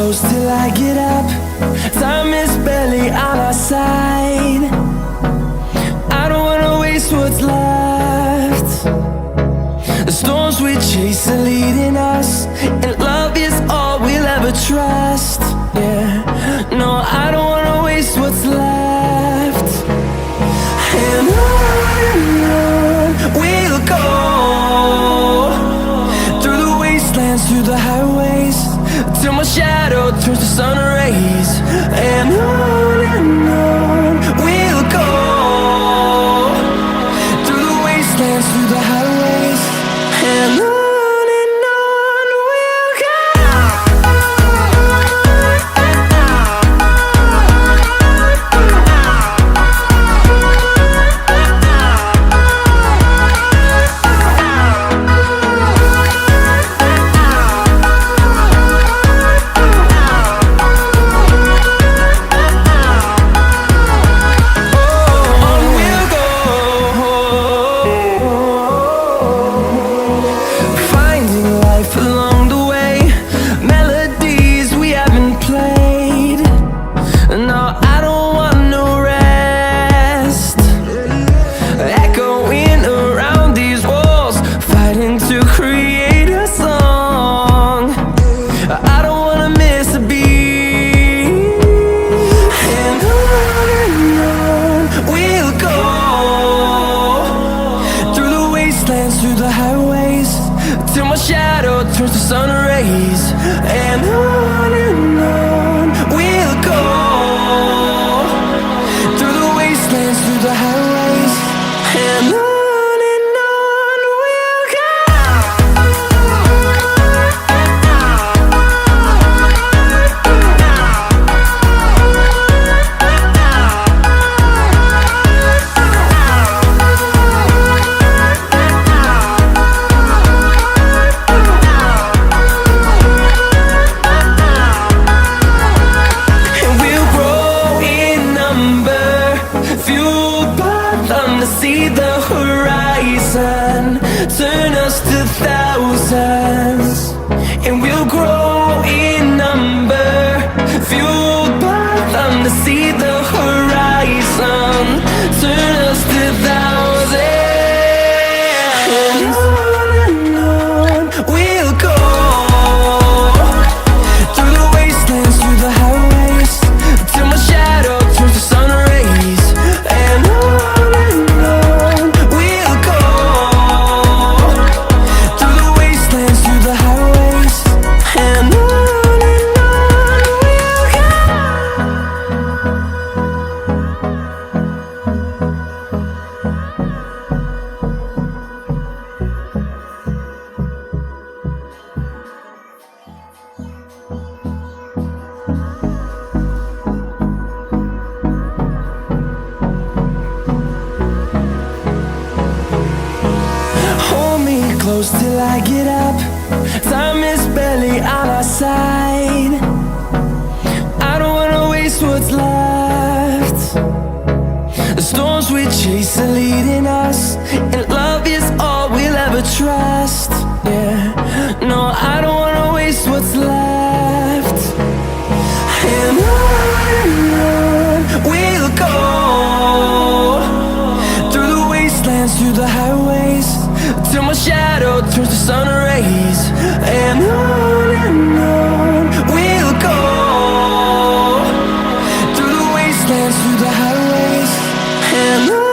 close till I get up. Time is barely on our side. I don't wanna waste what's left. The storms we chase are leading us, and love is all we'll ever trust. Yeah, no, I don't wanna waste what's left. And on we'll go, through the wastelands, through the highways, till my shadow turns to sun rays. And on we'll go, through the wastelands, through the highways, and on. Through the highways, till my shadow turns to sun rays. And on we'll go, through the wastelands, through the highways, and on. See the horizon turn us to thousands, and we'll grow in number, fueled by them. To see the horizon turn us to thousands, and on we'll go, through the wastelands, through the highways, till my shadow turns to sun rays. And on close till I get up. Time is barely on our side. I don't wanna waste what's left. The storms we chase are leading us, and love is all we'll ever trust. Yeah, no, I don't wanna waste what's left. And on we'll go, through the wastelands, through the highways, till my shadow turns to sun rays. And on we'll go, through the wastelands, through the highways, and on.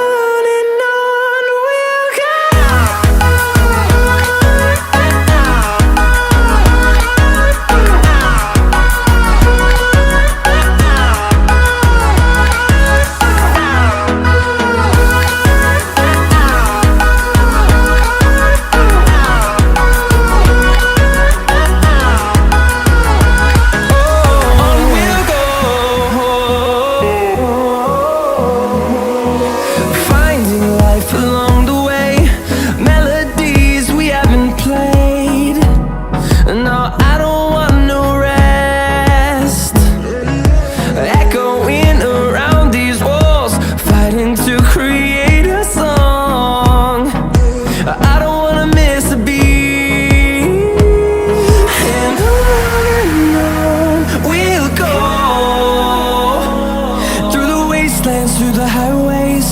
wastelands, through the highways,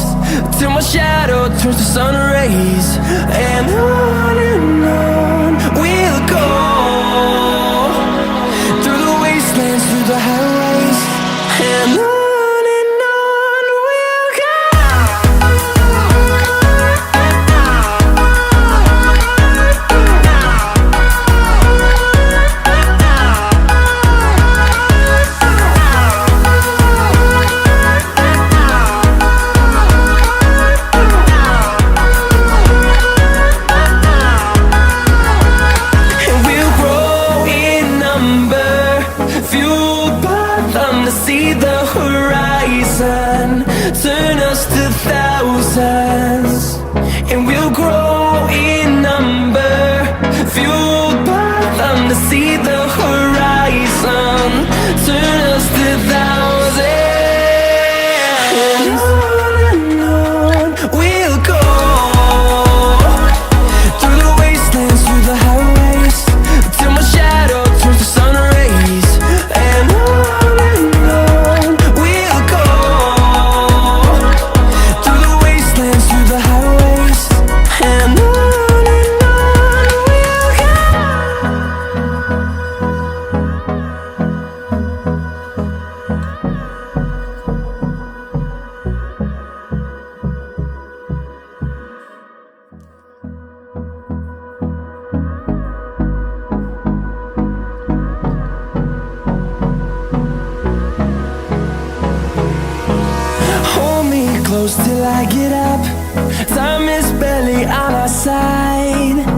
till my shadow turns to sun rays. And on we'll go, through the wastelands, through the highways, and on we'll go. See the horizon turn us to thousands, and we'll grow in number, fueled by them to see the horizon turn us to thousands. And on we'll go, through the wastelands, through the highways, till my shadow turns to sun rays. And close till I get up. Time is barely on our side.